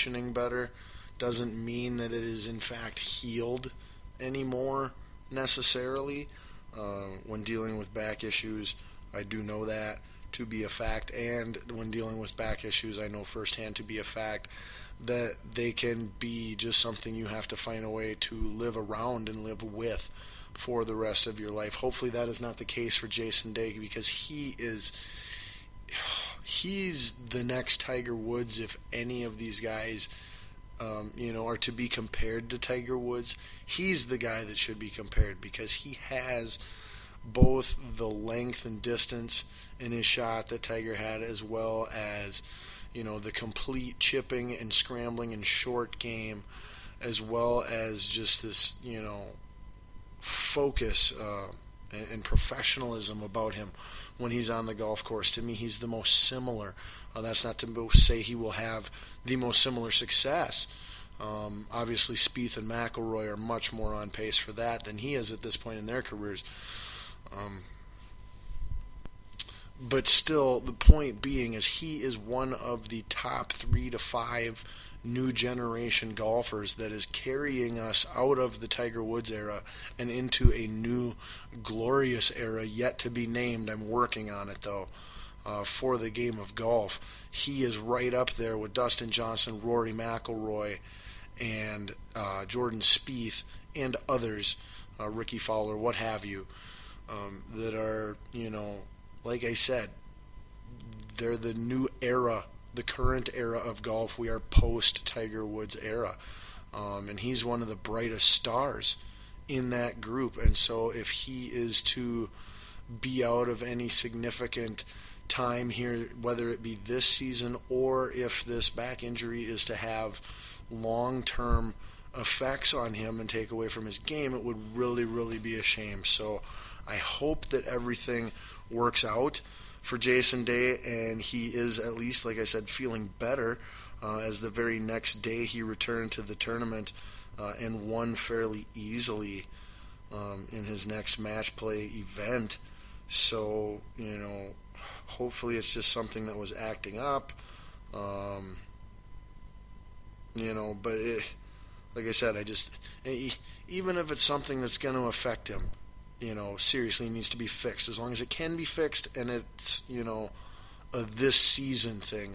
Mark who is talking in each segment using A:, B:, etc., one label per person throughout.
A: functioning better doesn't mean that it is in fact healed anymore necessarily. When dealing with back issues, I do know that to be a fact, and when dealing with back issues, I know firsthand to be a fact that they can be just something you have to find a way to live around and live with for the rest of your life. Hopefully that is not the case for Jason Day, because he's the next Tiger Woods. If any of these guys are to be compared to Tiger Woods, he's the guy that should be compared, because he has both the length and distance in his shot that Tiger had, as well as the complete chipping and scrambling and short game, as well as just this focus and professionalism about him when he's on the golf course. To me, he's the most similar. That's not to say he will have the most similar success. Obviously, Spieth and McIlroy are much more on pace for that than he is at this point in their careers. But still, the point being is he is one of the top 3 to 5 new generation golfers that is carrying us out of the Tiger Woods era and into a new glorious era yet to be named. I'm working on it though, for the game of golf. He is right up there with Dustin Johnson, Rory McIlroy, and Jordan Spieth, and others, Ricky Fowler, what have you, that are, like I said, they're the new era, the current era of golf. We are post-Tiger Woods era. And he's one of the brightest stars in that group. And so if he is to be out of any significant time here, whether it be this season or if this back injury is to have long-term effects on him and take away from his game, it would really, really be a shame. So I hope that everything works out for Jason Day, and he is, at least, like I said, feeling better as the very next day he returned to the tournament and won fairly easily in his next match play event. So, hopefully it's just something that was acting up, but like I said, even if it's something that's going to affect him, seriously needs to be fixed. As long as it can be fixed and it's, a this season thing.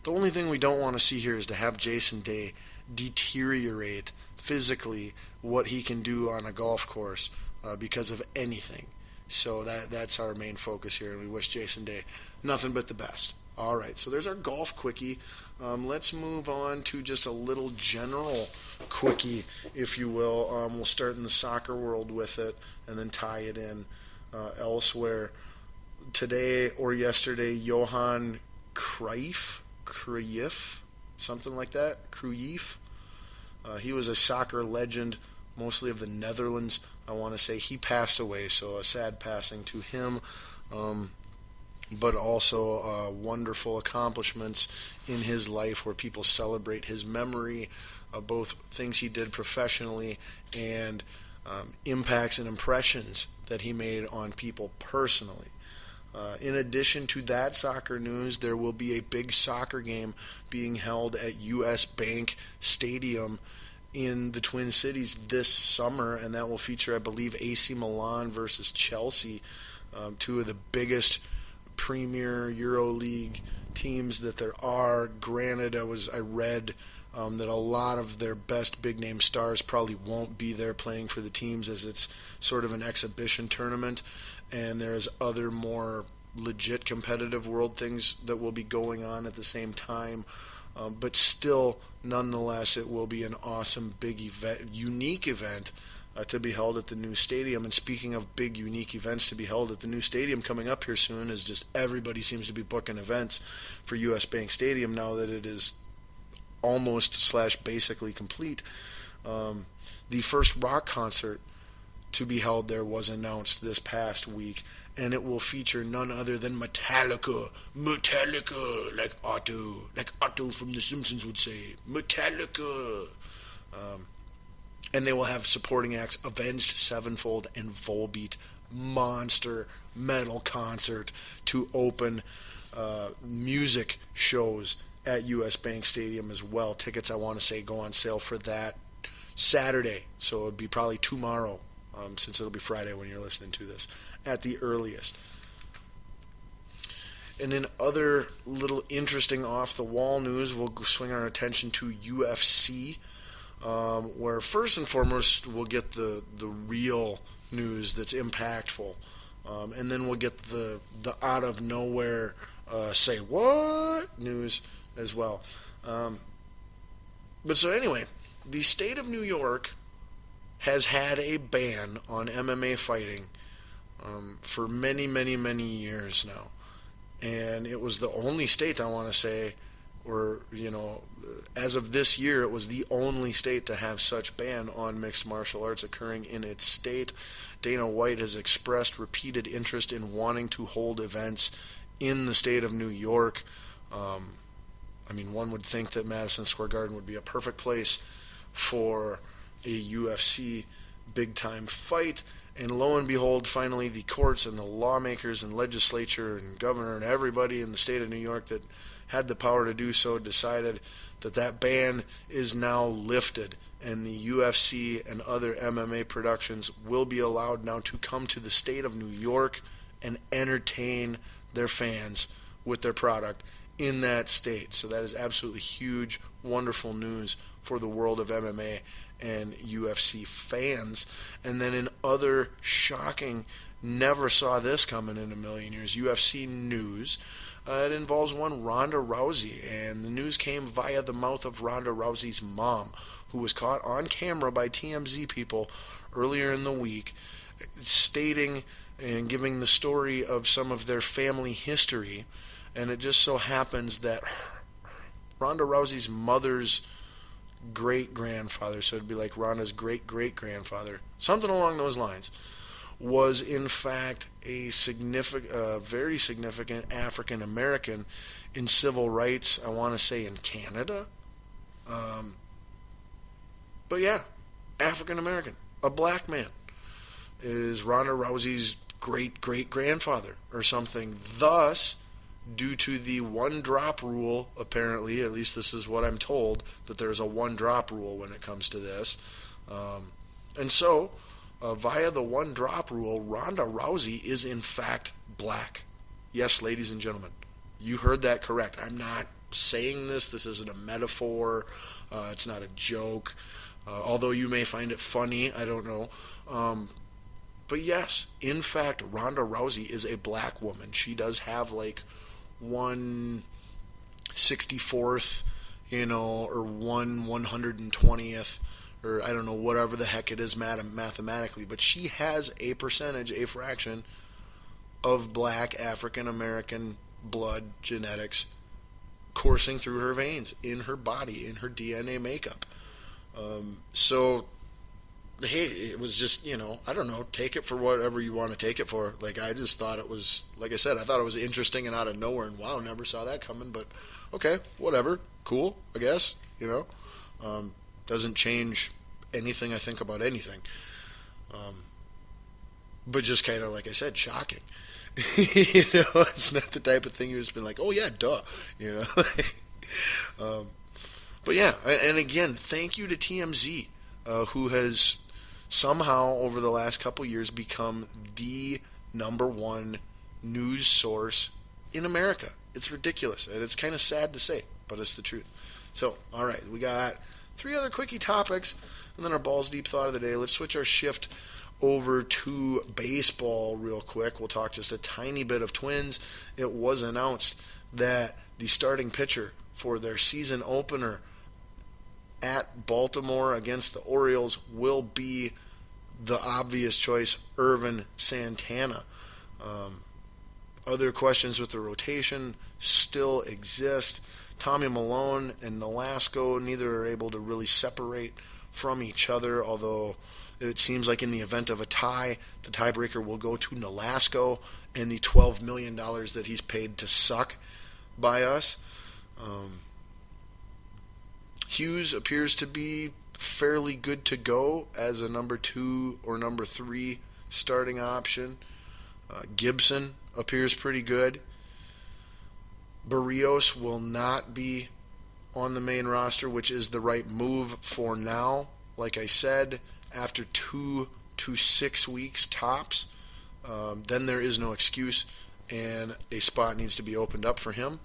A: The only thing we don't want to see here is to have Jason Day deteriorate physically what he can do on a golf course because of anything. So that's our main focus here, and we wish Jason Day nothing but the best. All right, so there's our golf quickie. Let's move on to just a little general quickie, if you will. We'll start in the soccer world with it and then tie it in elsewhere. Today or yesterday, Johan Cruyff, something like that, Cruyff. He was a soccer legend, mostly of the Netherlands, I want to say. He passed away, so a sad passing to him. But also wonderful accomplishments in his life where people celebrate his memory of both things he did professionally and impacts and impressions that he made on people personally. In addition to that soccer news, there will be a big soccer game being held at US Bank Stadium in the Twin Cities this summer, and that will feature, I believe, AC Milan versus Chelsea, two of the biggest Premier EuroLeague teams that there are. Granted, I read that a lot of their best big name stars probably won't be there playing for the teams, as it's sort of an exhibition tournament, and there's other more legit competitive world things that will be going on at the same time. But still, nonetheless, it will be an awesome big event, unique event to be held at the new stadium. And speaking of big, unique events to be held at the new stadium coming up here soon, is just everybody seems to be booking events for US Bank Stadium now that it is almost / basically complete. The first rock concert to be held there was announced this past week, and it will feature none other than Metallica, like Otto from The Simpsons would say, Metallica. And they will have supporting acts Avenged Sevenfold and Volbeat. Monster metal concert to open music shows at US Bank Stadium as well. Tickets, I want to say, go on sale for that Saturday, so it would be probably tomorrow, since it'll be Friday when you're listening to this, at the earliest. And in other little interesting off-the-wall news, we'll swing our attention to UFC, where first and foremost we'll get the real news that's impactful, and then we'll get the out of nowhere say what news as well. But so anyway, the state of New York has had a ban on MMA fighting for many, many, many years now. And it was the only state, I want to say, or, as of this year, it was the only state to have such ban on mixed martial arts occurring in its state. Dana White has expressed repeated interest in wanting to hold events in the state of New York. One would think that Madison Square Garden would be a perfect place for a UFC big-time fight. And lo and behold, finally the courts and the lawmakers and legislature and governor and everybody in the state of New York that had the power to do so decided that ban is now lifted, and the UFC and other MMA productions will be allowed now to come to the state of New York and entertain their fans with their product in that state. So that is absolutely huge, wonderful news for the world of MMA and UFC fans. And then in other shocking, never saw this coming in a million years, UFC news, it involves one Ronda Rousey, and the news came via the mouth of Ronda Rousey's mom, who was caught on camera by TMZ people earlier in the week, stating and giving the story of some of their family history. And it just so happens that Ronda Rousey's mother's great-grandfather, so it'd be like Ronda's great-great-grandfather, something along those lines, was in fact a very significant African American in civil rights, I want to say in Canada. But yeah, African American, a black man, is Ronda Rousey's great-great-grandfather or something. Thus, due to the one-drop rule, apparently, at least this is what I'm told, that there's a one-drop rule when it comes to this. And so, via the one-drop rule, Ronda Rousey is in fact black. Yes, ladies and gentlemen, you heard that correct. I'm not saying this. This isn't a metaphor. It's not a joke. Although you may find it funny, I don't know. But yes, in fact, Ronda Rousey is a black woman. She does have like 1/64th, or 1/120th, or I don't know, whatever the heck it is mathematically. But she has a percentage, a fraction of black African American blood genetics coursing through her veins, in her body, in her DNA makeup. So, hey, it was just, I don't know, take it for whatever you want to take it for. Like, I just thought it was, like I said, I thought it was interesting and out of nowhere, and wow, never saw that coming, but okay, whatever, cool, I guess, doesn't change anything I think about anything. But just kind of, like I said, shocking. It's not the type of thing you just been like, oh yeah, duh, But yeah, and again, thank you to TMZ, who has somehow over the last couple years become the number one news source in America. It's ridiculous, and it's kind of sad to say, but it's the truth. So, all right, we got 3 other quickie topics, and then our balls deep thought of the day. Let's switch our shift over to baseball real quick. We'll talk just a tiny bit of Twins. It was announced that the starting pitcher for their season opener at Baltimore against the Orioles will be the obvious choice, Ervin Santana. Other questions with the rotation still exist. Tommy Milone and Nolasco, neither are able to really separate from each other, although it seems like in the event of a tie, the tiebreaker will go to Nolasco and the $12 million that he's paid to suck by us. Hughes appears to be fairly good to go as a number 2 or number 3 starting option. Gibson appears pretty good. Barrios will not be on the main roster, which is the right move for now. Like I said, after 2 to 6 weeks tops, then there is no excuse, and a spot needs to be opened up for him.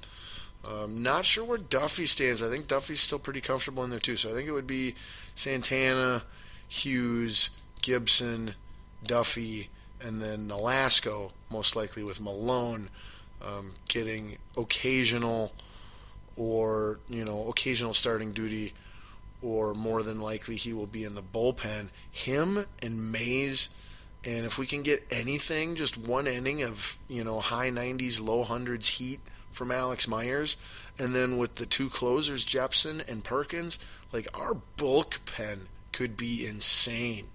A: Not sure where Duffy stands. I think Duffy's still pretty comfortable in there too. So I think it would be Santana, Hughes, Gibson, Duffy, and then Nolasco, most likely with Malone getting occasional starting duty, or more than likely he will be in the bullpen. Him and Mays, and if we can get anything, just one inning of high 90s, low hundreds heat from Alex Myers, and then with the two closers, Jepson and Perkins, like our bullpen could be insane.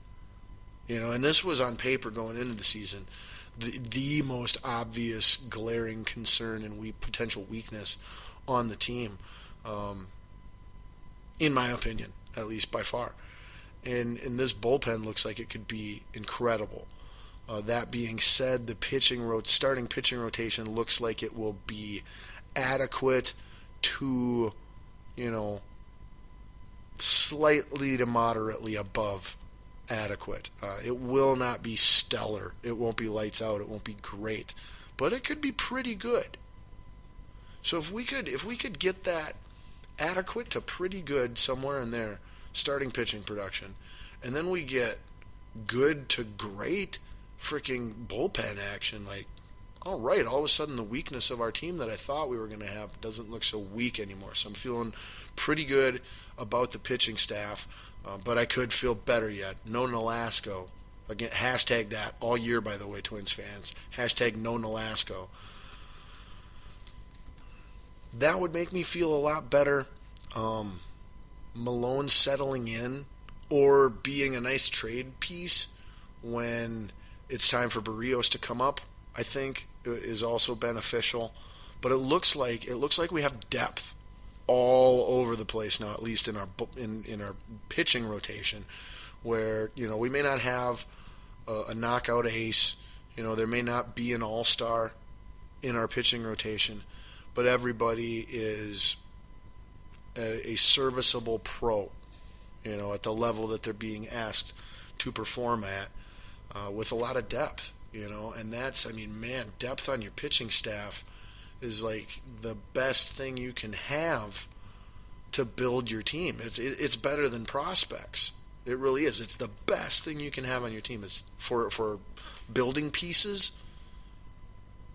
A: And this was on paper going into the season, the most obvious glaring concern and potential weakness on the team, in my opinion, at least by far. And this bullpen looks like it could be incredible. That being said, the starting pitching rotation looks like it will be adequate to, slightly to moderately above adequate. It will not be stellar. It won't be lights out. It won't be great, but it could be pretty good. So if we could get that adequate to pretty good somewhere in there, starting pitching production, and then we get good to great freaking bullpen action, like, all right, all of a sudden the weakness of our team that I thought we were going to have doesn't look so weak anymore. So I'm feeling pretty good about the pitching staff, but I could feel better yet. No Nolasco. Again, hashtag that all year, by the way, Twins fans. Hashtag no Nolasco. That would make me feel a lot better. Malone settling in or being a nice trade piece when it's time for Barrios to come up, I think is also beneficial. But it looks like we have depth all over the place now, at least in our pitching rotation, where we may not have a knockout ace, there may not be an all-star in our pitching rotation, but everybody is a serviceable pro, at the level that they're being asked to perform at, with a lot of depth, and that's, depth on your pitching staff is like the best thing you can have to build your team. It's better than prospects. It really is. It's the best thing you can have on your team is for building pieces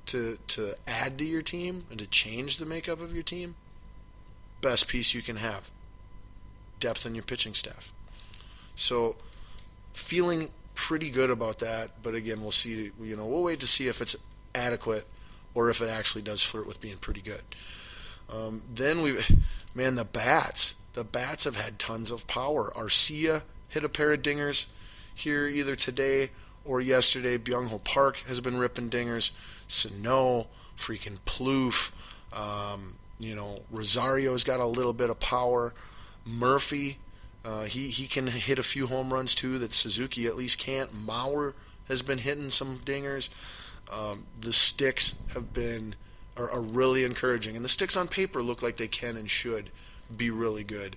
A: to add to your team and to change the makeup of your team. Best piece you can have. Depth in your pitching staff. So feeling pretty good about that, but again, we'll see. We'll wait to see if it's adequate or if it actually does flirt with being pretty good. Then the bats. The bats have had tons of power. Arcia hit a pair of dingers here either today or yesterday. Byung-Ho Park has been ripping dingers. Sano, freaking Plouffe. Rosario's got a little bit of power. Murphy, he can hit a few home runs too that Suzuki at least can't. Mauer has been hitting some dingers. The sticks are really encouraging, and the sticks on paper look like they can and should be really good.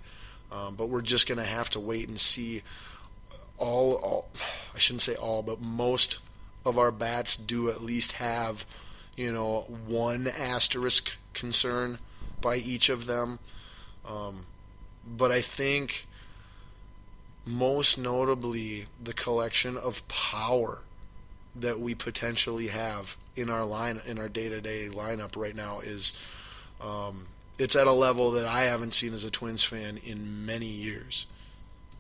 A: But we're just going to have to wait and see. I shouldn't say all, but most of our bats do at least have, one asterisk concern by each of them. But I think most notably the collection of power that we potentially have in our day-to-day lineup right now is it's at a level that I haven't seen as a Twins fan in many years.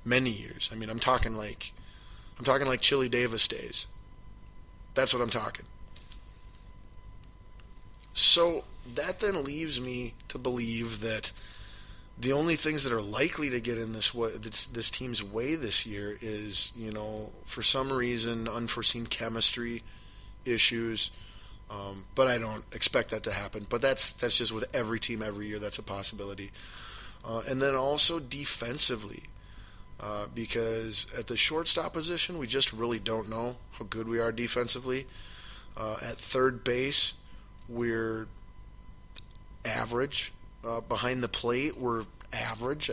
A: Many years. I'm talking like Chili Davis days. That's what I'm talking. So that then leaves me to believe that the only things that are likely to get in this team's way this year is, for some reason, unforeseen chemistry issues. But I don't expect that to happen. But that's just with every team every year. That's a possibility. And then also defensively, because at the shortstop position, we just really don't know how good we are defensively. At third base, we're average. Behind the plate, we're average.